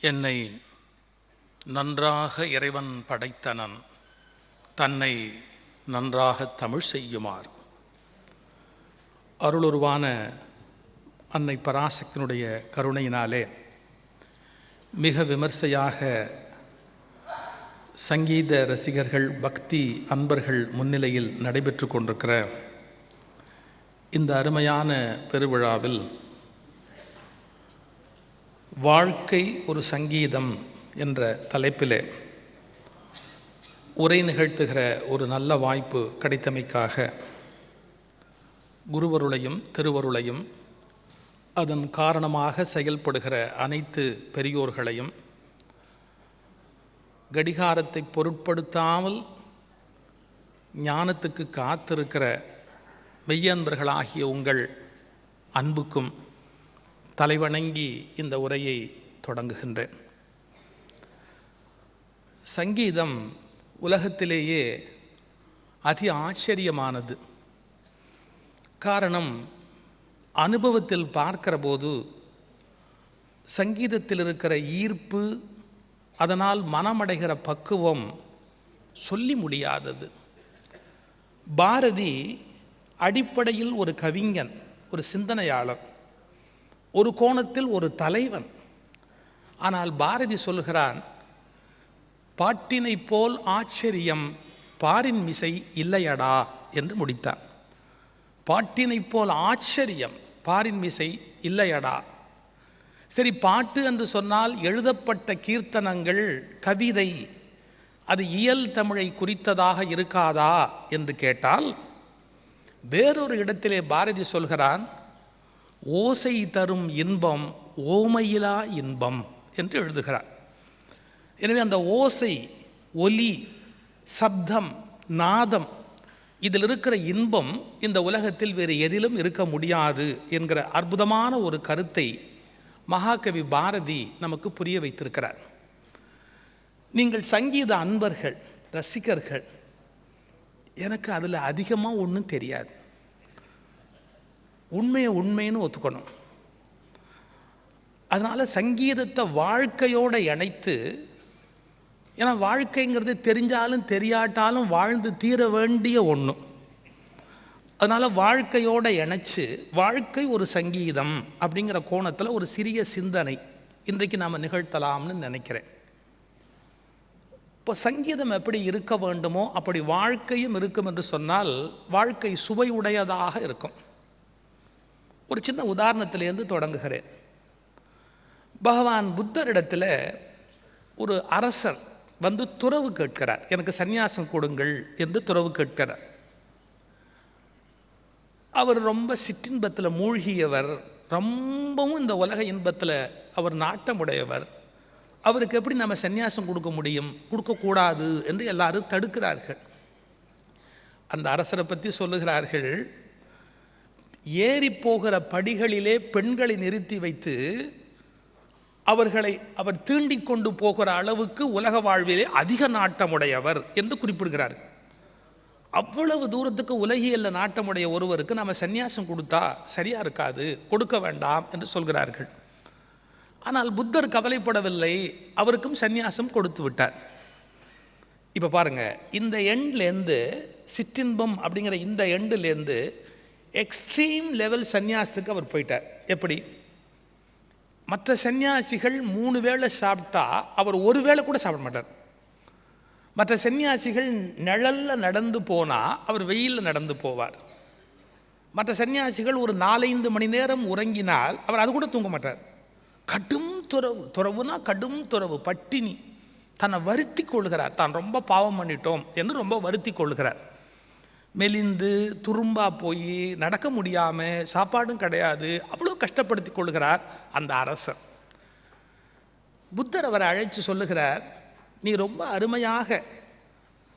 என்னை நன்றாக இறைவன் படைத்தனன், தன்னை நன்றாக தமிழ் செய்யுமாறு. அருளுருவான அன்னை பராசக்தியினுடைய கருணையினாலே மிக விமர்சையாக சங்கீத ரசிகர்கள், பக்தி அன்பர்கள் முன்னிலையில் நடைபெற்று கொண்டிருக்கிற இந்த அருமையான பெருவிழாவில் வாழ்க்கை ஒரு சங்கீதம் என்ற தலைப்பிலே உரை நிகழ்த்துகிற ஒரு நல்ல வாய்ப்பு கிடைத்தமைக்காக குருவருளையும் திருவருளையும் அதன் காரணமாக செயல்படுகிற அனைத்து பெரியோர்களையும், கடிகாரத்தை பொருட்படுத்தாமல் ஞானத்துக்கு காத்திருக்கிற மெய்யன்பர்களாகிய உங்கள் அன்புக்கும் தலைவணங்கி இந்த உரையை தொடங்குகின்றேன். சங்கீதம் உலகத்திலேயே அதி ஆச்சரியமானது. காரணம், அனுபவத்தில் பார்க்கிற போது சங்கீதத்தில் இருக்கிற ஈர்ப்பு, அதனால் மனமடைகிற பக்குவம் சொல்லி முடியாதது. பாரதி அடிப்படையில் ஒரு கவிஞன், ஒரு சிந்தனையாளர், ஒரு கோணத்தில் ஒரு தலைவன். ஆனால் பாரதி சொல்கிறான், பாட்டினை போல் ஆச்சரியம் பாரின் மிசை இல்லையடா என்று முடித்தான். பாட்டினை போல் ஆச்சரியம் பாரின் மிசை இல்லையடா. சரி, பாட்டு என்று சொன்னால் எழுதப்பட்ட கீர்த்தனங்கள், கவிதை, அது இயல் தமிழை குறித்ததாக இருக்காதா என்று கேட்டால், வேறொரு இடத்திலே பாரதி சொல்கிறான், ஓசை தரும் இன்பம் ஓமையிலா இன்பம் என்று எழுதுகிறார். எனவே அந்த ஓசை, ஒலி, சப்தம், நாதம், இதில் இருக்கிற இன்பம் இந்த உலகத்தில் வேறு எதிலும் இருக்க முடியாது என்கிற அற்புதமான ஒரு கருத்தை மகாகவி பாரதி நமக்கு புரிய வைத்திருக்கிறார். நீங்கள் சங்கீத அன்பர்கள், ரசிகர்கள், எனக்கு அதில் அதிகமாக ஒன்றும் தெரியாது. உண்மைன்னு ஒத்துக்கணும். அதனால் சங்கீதத்தை வாழ்க்கையோடு இணைத்து, ஏன்னா வாழ்க்கைங்கிறது தெரிஞ்சாலும் தெரியாட்டாலும் வாழ்ந்து தீர வேண்டிய ஒன்று. அதனால் வாழ்க்கையோடு இணைச்சு, வாழ்க்கை ஒரு சங்கீதம் அப்படிங்கிற கோணத்தில் ஒரு சிறிய சிந்தனை இன்றைக்கு நாம் நிகழ்த்தலாம்னு நினைக்கிறேன். இப்போ சங்கீதம் எப்படி இருக்க வேண்டுமோ அப்படி வாழ்க்கையும் இருக்கும் என்று சொன்னால் வாழ்க்கை சுவையுடையதாக இருக்கும். ஒரு சின்ன உதாரணத்திலேருந்து தொடங்குகிறேன். பகவான் புத்தரிடத்தில் ஒரு அரசர் வந்து துறவு கேட்கிறார். எனக்கு சந்நியாசம் கொடுங்கள் என்று துறவு கேட்கிறார். அவர் ரொம்ப சிற்றின்பத்தில் மூழ்கியவர், ரொம்பவும் இந்த உலக இன்பத்தில் அவர் நாட்டமுடையவர். அவருக்கு எப்படி நம்ம சந்நியாசம் கொடுக்க முடியும், கொடுக்கக்கூடாது என்று எல்லாரும் தடுக்கிறார்கள். அந்த அரசரை பற்றி சொல்லுகிறார்கள், ஏறி போகிற படிகளிலே பெண்களை நிறுத்தி வைத்து அவர் தீண்டிக் கொண்டு போகிற அளவுக்கு உலக வாழ்விலே அதிக நாட்டமுடையவர் என்று குறிப்பிடுகிறார். அவ்வளவு தூரத்துக்கு உலகியல்ல நாட்டமுடைய ஒருவருக்கு நம்ம சந்நியாசம் கொடுத்தா சரியா இருக்காது, கொடுக்க வேண்டாம் என்று சொல்கிறார்கள். ஆனால் புத்தர் கவலைப்படவில்லை, அவருக்கும் சந்நியாசம் கொடுத்து விட்டார். இப்போ பாருங்க, இந்த எண்ட்லேருந்து, சிற்றின்பம் அப்படிங்கிற இந்த எண்ட்லேருந்து எக்ஸ்ட்ரீம் லெவல் சந்நியாசத்துக்கு அவர் போயிட்டார். எப்படி? மற்ற சன்னியாசிகள் 3 வேளை சாப்பிட்டா அவர் ஒரு வேளை கூட சாப்பிட மாட்டார். மற்ற சன்னியாசிகள் நிழலில் நடந்து போனால் அவர் வெயிலில் நடந்து போவார். மற்ற சன்னியாசிகள் ஒரு 4-5 மணி நேரம் உறங்கினால் அவர் அது கூட தூங்க மாட்டார். கடும் துறவு, துறவுனா கடும் துறவு, பட்டினி, தன்னை வருத்தி கொள்கிறார். தான் ரொம்ப பாவம் பண்ணிட்டோம் என்று ரொம்ப வருத்தி கொள்கிறார். மெலிந்து துரும்பா போய் நடக்க முடியாமல், சாப்பாடும் கிடையாது, அவ்வளோ கஷ்டப்படுத்தி கொள்கிறார் அந்த அரசர். புத்தர் அவரை அழைத்து சொல்லுகிறார், நீ ரொம்ப அருமையாக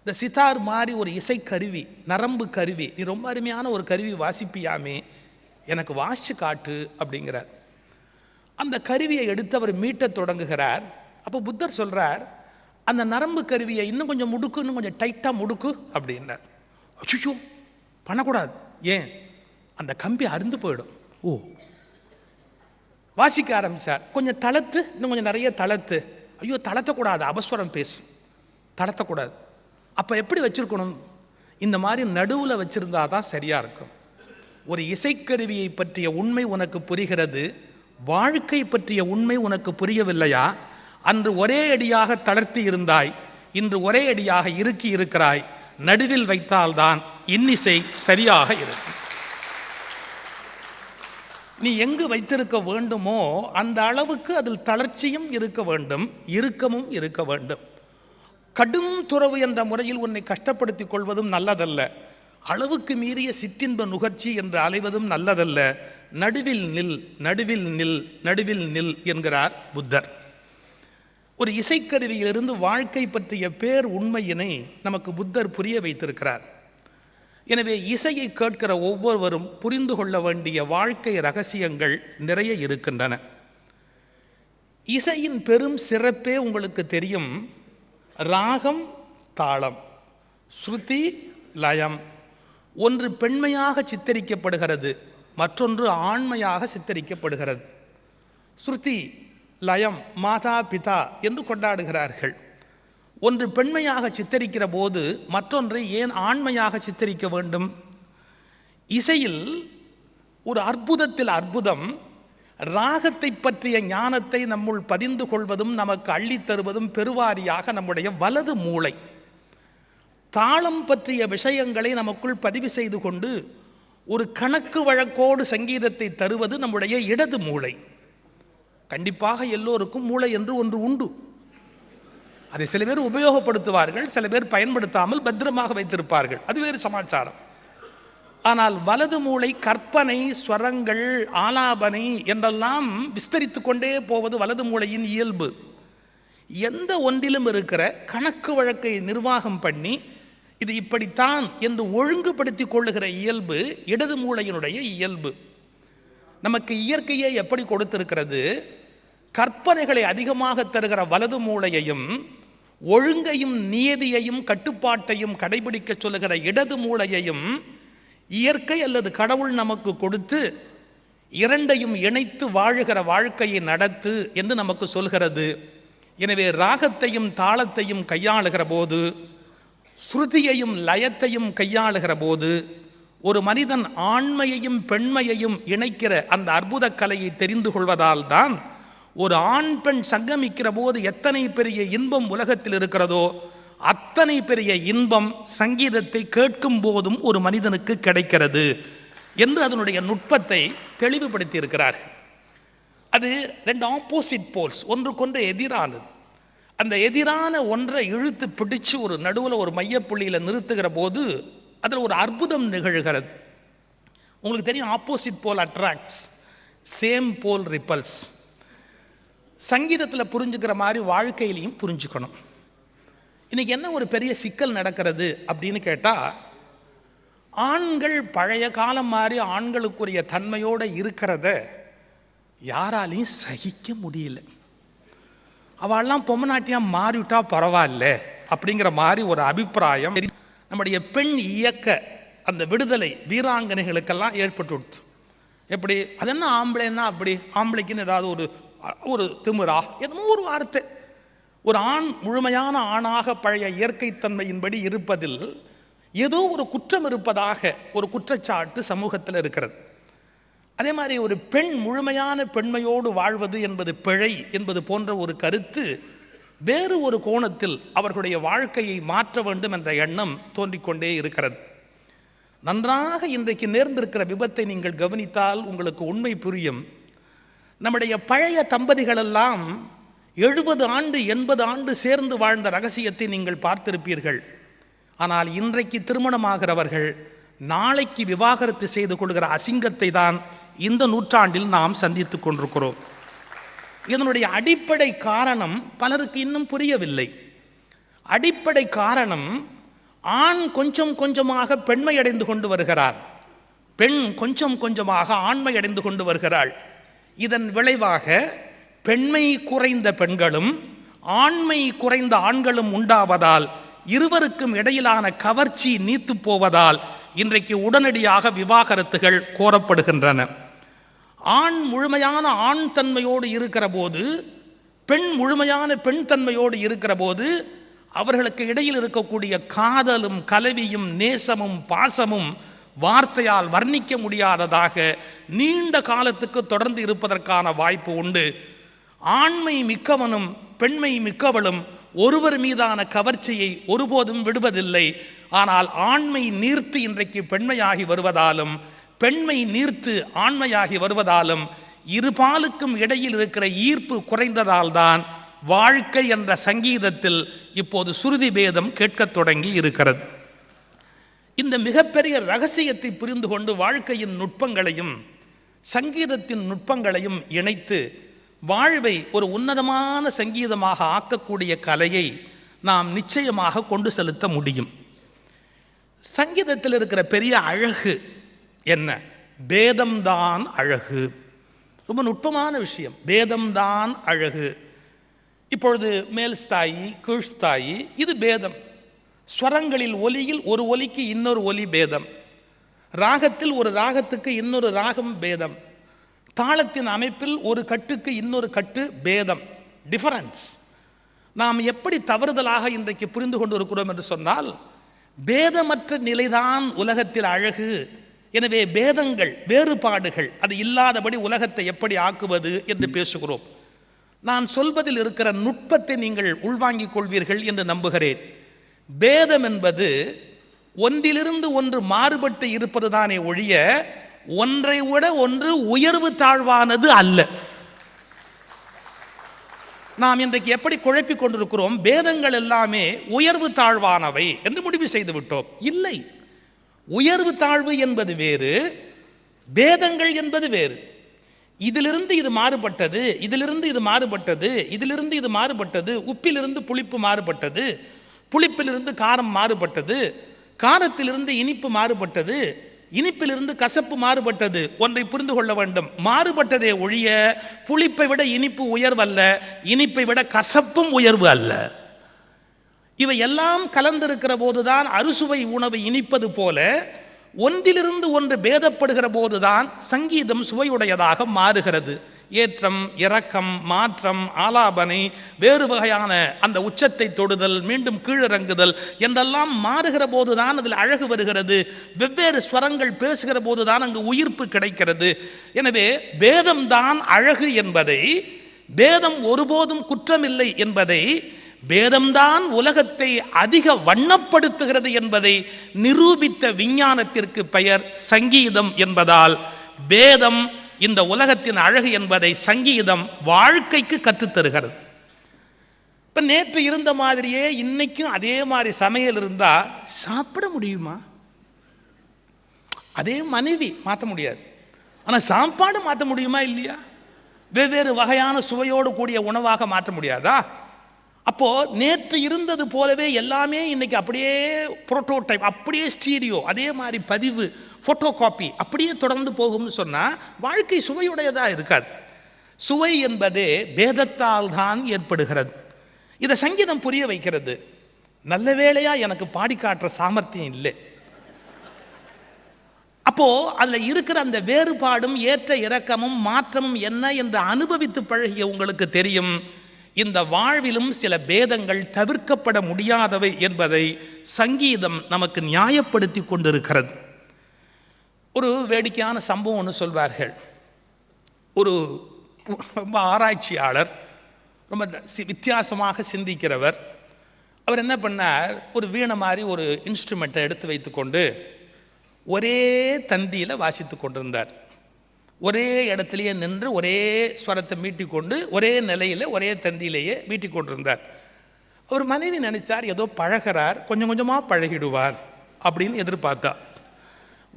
இந்த சித்தார் மாதிரி ஒரு இசைக்கருவி, நரம்பு கருவி, நீ ரொம்ப அருமையான ஒரு கருவி வாசிப்பியாமே, எனக்கு வாசித்து காட்டு அப்படிங்கிறார். அந்த கருவியை எடுத்து அவர் மீட்ட தொடங்குகிறார். அப்போ புத்தர் சொல்கிறார், அந்த நரம்பு கருவியை இன்னும் கொஞ்சம் முடுக்கு, இன்னும் கொஞ்சம் டைட்டாக முடுக்கு அப்படின்னார். அச்சுச்சோ, பண்ணக்கூடாது. ஏன்? அந்த கம்பி அருந்து போயிடும். ஓ, வாசிக்க ஆரம்பித்தார். கொஞ்சம் தளர்த்து, இன்னும் கொஞ்சம் நிறைய தளர்த்து. ஐயோ தளர்த்தக்கூடாது, அபஸ்வரம் பேசும், தளர்த்தக்கூடாது. அப்போ எப்படி வச்சுருக்கணும்? இந்த மாதிரி நடுவில் வச்சுருந்தா தான் சரியாக இருக்கும். ஒரு இசைக்கருவியை பற்றிய உண்மை உனக்கு புரிகிறது, வாழ்க்கை பற்றிய உண்மை உனக்கு புரியவில்லையா? அன்று ஒரே அடியாக தளர்த்தி இருந்தாய், இன்று ஒரே அடியாக இறுக்கி இருக்கிறாய். நடுவில் வைத்தால்தான் இன்னிசை சரியாக இருக்கும். நீ எங்கு வைத்திருக்க வேண்டுமோ அந்த அளவுக்கு அதில் தளர்ச்சியும் இருக்க வேண்டும், இறுக்கமும் இருக்க வேண்டும். கடும் துறவு என்ற முறையில் உன்னை கஷ்டப்படுத்திக் கொள்வதும் நல்லதல்ல. அளவுக்கு மீறிய சிற்றின்ப நுகர்ச்சி என்று அலைவதும் நல்லதல்ல. நடுவில் நில், நடுவில் நில், நடுவில் நில் என்கிறார் புத்தர். ஒரு இசைக்கருவியிலிருந்து வாழ்க்கை பற்றிய பேர் உண்மையினை நமக்கு புத்தர் புரிய வைத்திருக்கிறார். எனவே இசையை கேட்கிற ஒவ்வொருவரும் புரிந்து கொள்ள வேண்டிய வாழ்க்கை ரகசியங்கள் நிறைய இருக்கின்றன. இசையின் பெரும் சிறப்பே உங்களுக்கு தெரியும். ராகம், தாளம், ஸ்ருதி, லயம். ஒன்று பெண்மையாக சித்தரிக்கப்படுகிறது, மற்றொன்று ஆண்மையாக சித்தரிக்கப்படுகிறது. ஸ்ருதி, லயம், மாதா பிதா என்று கொண்டாடுகிறார்கள். ஒன்று பெண்மையாக சித்தரிக்கிற போது மற்றொன்றை ஏன் ஆண்மையாக சித்தரிக்க வேண்டும்? இசையில் ஒரு அற்புதத்தில் அற்புதம். ராகத்தை பற்றிய ஞானத்தை நம்முள் பதிந்து கொள்வதும் நமக்கு அள்ளித்தருவதும் பெருவாரியாக நம்முடைய வலது மூளை. தாளம் பற்றிய விஷயங்களை நமக்குள் பதிவு செய்து கொண்டு ஒரு கணக்கு வழக்கோடு சங்கீதத்தை தருவது நம்முடைய இடது மூளை. கண்டிப்பாக எல்லோருக்கும் மூளை என்று ஒன்று உண்டு. அதை சில பேர் உபயோகப்படுத்துவார்கள், சில பேர் பயன்படுத்தாமல் பத்திரமாக வைத்திருப்பார்கள், அது வேறு சமாச்சாரம். ஆனால் வலது மூளை கற்பனை, ஸ்வரங்கள், ஆலாபனை என்றெல்லாம் விஸ்தரித்து கொண்டே போவது வலது மூளையின் இயல்பு. எந்த ஒன்றிலும் இருக்கிற கணக்கு வழக்கை நிர்வாகம் பண்ணி இது இப்படித்தான் என்று ஒழுங்குபடுத்தி கொள்ளுகிற இயல்பு இடது மூளையினுடைய இயல்பு. நமக்கு இயற்கையே எப்படி கொடுத்திருக்கிறது? கற்பனைகளை அதிகமாக தருகிற வலது மூளையையும் ஒழுங்கையும் நியதியையும் கட்டுப்பாட்டையும் கடைபிடிக்க சொல்லுகிற இடது மூளையையும் இயற்கை அல்லது கடவுள் நமக்கு கொடுத்து இரண்டையும் இணைத்து வாழுகிற வாழ்க்கையை நடத்து என்று நமக்கு சொல்கிறது. எனவே ராகத்தையும் தாளத்தையும் கையாளுகிற போது, ஸ்ருதியையும் லயத்தையும் கையாளுகிற போது ஒரு மனிதன் ஆண்மையையும் பெண்மையையும் இணைக்கிற அந்த அற்புத கலையை தெரிந்து கொள்வதால் தான் ஒரு ஆண் பெண் சங்கமிக்கிற போது எத்தனை பெரிய இன்பம் உலகத்தில் இருக்கிறதோ அத்தனை பெரிய இன்பம் சங்கீதத்தை கேட்கும் போதும் ஒரு மனிதனுக்கு கிடைக்கிறது என்று அதனுடைய நுட்பத்தை தெளிவுபடுத்தி இருக்கிறார். அது ரெண்டு ஆப்போசிட் போல்ஸ், ஒன்றுக்கொன்று எதிரானது. அந்த எதிரான ஒன்றை இழுத்து பிடிச்சு ஒரு நடுவில் ஒரு மையப்புள்ளியில் நிறுத்துகிற போது அதில் ஒரு அற்புதம் நிகழ்கிறது. உங்களுக்கு தெரியும், ஆப்போசிட் போல் அட்ராக்ட்ஸ், சேம் போல் ரிப்பல்ஸ். சங்கீதத்தில் புரிஞ்சுக்கிற மாதிரி வாழ்க்கையிலையும் புரிஞ்சுக்கணும். இன்றைக்கி என்ன ஒரு பெரிய சிக்கல் நடக்கிறது அப்படின்னு கேட்டால், ஆண்கள் பழைய காலம் மாதிரி ஆண்களுக்குரிய தன்மையோடு இருக்கிறத யாராலையும் சகிக்க முடியல. அவெல்லாம் பொம்மநாட்டியாக மாறிவிட்டா பரவாயில்ல அப்படிங்கிற மாதிரி ஒரு அபிப்பிராயம் நம்முடைய பெண் இயக்க அந்த விடுதலை வீராங்கனைகளுக்கெல்லாம் ஏற்பட்டு. எப்படி அதென்ன ஆம்பளைன்னா அப்படி, ஆம்பளைக்குன்னு ஏதாவது ஒரு திமிரா என்னமோ ஒரு வார்த்தை. ஒரு ஆண் முழுமையான ஆணாக பழைய இயற்கைத்தன்மையின்படி இருப்பதில் ஏதோ ஒரு குற்றம் இருப்பதாக ஒரு குற்றச்சாட்டு சமூகத்தில் இருக்கிறது. அதே மாதிரி ஒரு பெண் முழுமையான பெண்மையோடு வாழ்வது என்பது பிழை என்பது போன்ற ஒரு கருத்து வேறு ஒரு கோணத்தில் அவர்களுடைய வாழ்க்கையை மாற்ற வேண்டும் என்ற எண்ணம் தோன்றிக்கொண்டே இருக்கிறது. நன்றாக இன்றைக்கு நேர்ந்திருக்கிற விபத்தை நீங்கள் கவனித்தால் உங்களுக்கு உண்மை புரியும். நம்முடைய பழைய தம்பதிகளெல்லாம் 70 ஆண்டு 80 ஆண்டு சேர்ந்து வாழ்ந்த ரகசியத்தை நீங்கள் பார்த்திருப்பீர்கள். ஆனால் இன்றைக்கு திருமணமாகிறவர்கள் நாளைக்கு விவாகரத்து செய்து கொள்கிற அசிங்கத்தை தான் இந்த நூற்றாண்டில் நாம் சந்தித்து கொண்டிருக்கிறோம். இதனுடைய அடிப்படை காரணம் பலருக்கு இன்னும் புரியவில்லை. அடிப்படை காரணம், ஆண் கொஞ்சம் கொஞ்சமாக பெண்மை அடைந்து கொண்டு வருகிறார், பெண் கொஞ்சம் கொஞ்சமாக ஆண்மை அடைந்து கொண்டு வருகிறாள். இதன் விளைவாக பெண்மை குறைந்த பெண்களும் ஆண்மை குறைந்த ஆண்களும் உண்டாவதால் இருவருக்கும் இடையிலான கவர்ச்சி நீத்து போவதால் இன்றைக்கு உடனடியாக விவாகரத்துகள் கோரப்படுகின்றன. ஆண் முழுமையான ஆண் தன்மையோடு இருக்கிற போது, பெண் முழுமையான பெண் தன்மையோடு இருக்கிற போது, அவர்களுக்கு இடையில் இருக்கக்கூடிய காதலும் கலவியும் நேசமும் பாசமும் வார்த்தையால் வர்ணிக்க முடியாததாக நீண்ட காலத்துக்கு தொடர்ந்து இருப்பதற்கான வாய்ப்பு உண்டு. ஆண்மை மிக்கவனும் பெண்மை மிக்கவளும் ஒருவர் மீதான கவர்ச்சியை ஒருபோதும் விடுவதில்லை. ஆனால் ஆண்மை நீர்த்து இன்றைக்கு பெண்மையாகி வருவதாலும், பெண்மை நீர்த்து ஆண்மையாகி வருவதாலும் இருபாலுக்கும் இடையில் இருக்கிற ஈர்ப்பு குறைந்ததால் தான் வாழ்க்கை என்ற சங்கீதத்தில் இப்போது சுருதி பேதம் கேட்கத் தொடங்கி இருக்கிறது. இந்த மிகப்பெரிய ரகசியத்தை புரிந்து கொண்டு வாழ்க்கையின் நுட்பங்களையும் சங்கீதத்தின் நுட்பங்களையும் இணைத்து வாழ்வை ஒரு உன்னதமான சங்கீதமாக ஆக்கக்கூடிய கலையை நாம் நிச்சயமாக கொண்டு செலுத்த முடியும். சங்கீதத்தில் இருக்கிற பெரிய அழகு என்ன? பேதம்தான் அழகு. ரொம்ப நுட்பமான விஷயம். பேதம்தான் அழகு. இப்பொழுது மேல் ஸ்தாயி கீழ் ஸ்தாயி, இது பேதம். ஸ்வரங்களில் ஒலியில் ஒரு ஒலிக்கு இன்னொரு ஒலி பேதம், ராகத்தில் ஒரு ராகத்துக்கு இன்னொரு ராகம் பேதம், தாளத்தின் அமைப்பில் ஒரு கட்டுக்கு இன்னொரு கட்டு பேதம், டிஃபரன்ஸ். நாம் எப்படி தவறுதலாக இன்றைக்கு புரிந்து கொண்டு இருக்கிறோம் என்று சொன்னால், பேதமற்ற நிலைதான் உலகத்தில் அழகு. எனவே பேதங்கள், வேறுபாடுகள், அது இல்லாதபடி உலகத்தை எப்படி ஆக்குவது என்று பேசுகிறோம். நான் சொல்வதில் இருக்கிற நுட்பத்தை நீங்கள் உள்வாங்கிக் கொள்வீர்கள் என்று நம்புகிறேன். பேதம் என்பது ஒன்றிலிருந்து ஒன்று மாறுபட்டு இருப்பது தானே ஒழிய ஒன்றை விட ஒன்று உயர்வு தாழ்வானது அல்ல. நாம் இன்றைக்கு எப்படி குழப்பிக் கொண்டிருக்கிறோம்? பேதங்கள் எல்லாமே உயர்வு தாழ்வானவை என்று முடிவு செய்து விட்டோம். இல்லை, உயர்வு தாழ்வு என்பது வேறு, பேதங்கள் என்பது வேறு. இதிலிருந்து இது மாறுபட்டது, இதிலிருந்து இது மாறுபட்டது, இதிலிருந்து இது மாறுபட்டது. உப்பிலிருந்து புளிப்பு மாறுபட்டது, புளிப்பிலிருந்து காரம் மாறுபட்டது, காரத்திலிருந்து இனிப்பு மாறுபட்டது, இனிப்பிலிருந்து கசப்பு மாறுபட்டது. ஒன்றை புரிந்து கொள்ள வேண்டும், மாறுபட்டதே ஒழிய புளிப்பை விட இனிப்பு உயர்வல்ல, இனிப்பை விட கசப்பும் உயர்வு அல்ல. இவை எல்லாம் கலந்திருக்கிற போதுதான் அறுசுவை உணவு இனிப்பது போல ஒன்றிலிருந்து ஒன்று பேதப்படுகிற போதுதான் சங்கீதம் சுவையுடையதாக மாறுகிறது. ஏற்றம், இறக்கம், மாற்றம், ஆலாபனை, வேறு வகையான அந்த உச்சத்தை தொடுதல், மீண்டும் கீழிறங்குதல் என்றெல்லாம் மாறுகிற போதுதான் அதில் அழகு வருகிறது. வெவ்வேறு ஸ்வரங்கள் பேசுகிற போதுதான் அங்கு உயிர்ப்பு கிடைக்கிறது. எனவே பேதம்தான் அழகு என்பதை, பேதம் ஒருபோதும் குற்றமில்லை என்பதை, பேதம்தான் உலகத்தை அதிக வண்ணப்படுத்துகிறது என்பதை நிரூபித்த விஞ்ஞானத்திற்கு பெயர் சங்கீதம் என்பதால், பேதம் இந்த உலகத்தின் அழகு என்பதை சங்கீதம் வாழ்க்கைக்கு கற்றுத்தருகிறது. இப்போ நேற்று இருந்த மாதிரியே இன்னைக்கும் அதே மாதிரி சமையல் இருந்தால் சாப்பிட முடியுமா? அதே மனைவி மாற்ற முடியாது, ஆனால் சாப்பாடு மாற்ற முடியுமா? இல்லையா? வெவ்வேறு வகையான சுவையோடு கூடிய உணவாக மாற்ற முடியாதா? அப்போது நேற்று இருந்தது போலவே எல்லாமே இன்றைக்கி அப்படியே புரோட்டோடைப், அப்படியே ஸ்டீரியோ, அதே மாதிரி பதிவு, ஃபோட்டோ காப்பி அப்படியே தொடர்ந்து போகும்னு சொன்னால் வாழ்க்கை சுவையுடையதாக இருக்காது. சுவை என்பதே பேதத்தால் தான் ஏற்படுகிறது. இதை சங்கீதம் புரிய வைக்கிறது. நல்ல வேளையாக எனக்கு பாடி காட்டுற சாமர்த்தியம் இல்லை. அப்போது அதில் இருக்கிற அந்த வேறுபாடும் ஏற்ற இறக்கமும் மாற்றமும் என்ன என்று அனுபவித்து பழகிய உங்களுக்கு தெரியும். இந்த வாழ்விலும் சில பேதங்கள் தவிர்க்கப்பட முடியாதவை என்பதை சங்கீதம் நமக்கு நியாயப்படுத்தி கொண்டிருக்கிறது. ஒரு வேடிக்கையான சம்பவம் ஒன்று சொல்வார்கள். ஒரு ரொம்ப ஆராய்ச்சியாளர், ரொம்ப வித்தியாசமாக சிந்திக்கிறவர், அவர் என்ன பண்ணார், ஒரு வீணை மாதிரி ஒரு இன்ஸ்ட்ருமெண்ட்டை எடுத்து வைத்துக்கொண்டு ஒரே தந்தியில் வாசித்து கொண்டிருந்தார். ஒரே இடத்துலையே நின்று ஒரே ஸ்வரத்தை மீட்டிக்கொண்டு ஒரே நிலையில் ஒரே தந்தியிலேயே மீட்டிக்கொண்டிருந்தார். அவர் மனைவி நினைச்சார், ஏதோ பழகிறார், கொஞ்சம் கொஞ்சமாக பழகிடுவார் அப்படின்னு எதிர்பார்த்தா.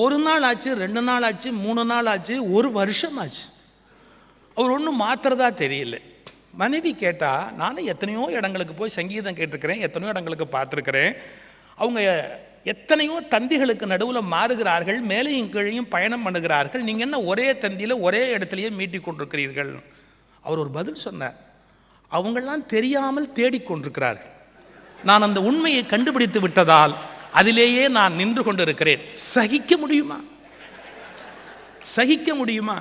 ஒரு நாள் ஆச்சு, 2 நாள் ஆச்சு, 3 நாள் ஆச்சு, 1 வருஷம் ஆச்சு. அவர் ஒன்றும் மாத்திரதா தெரியல. மனைவி கேட்டால், நானும் எத்தனையோ இடங்களுக்கு போய் சங்கீதம் கேட்டிருக்கிறேன், எத்தனையோ இடங்களுக்கு பார்த்துருக்கிறேன், அவங்க எத்தனையோ தந்திகளுக்கு நடுவில் மாறுகிறார்கள், மேலையும் கீழையும் பயணம் பண்ணுகிறார்கள், நீங்கள் என்ன ஒரே தந்தியில் ஒரே இடத்துலையே மீட்டிக் கொண்டிருக்கிறீர்கள்? அவர் ஒரு பதில் சொன்னார், அவங்கெல்லாம் தெரியாமல் தேடிக்கொண்டிருக்கிறார்கள், நான் அந்த உண்மையை கண்டுபிடித்து விட்டதால் அதிலேயே நான் நின்று கொண்டிருக்கிறேன். சகிக்க முடியுமா? சகிக்க முடியுமா?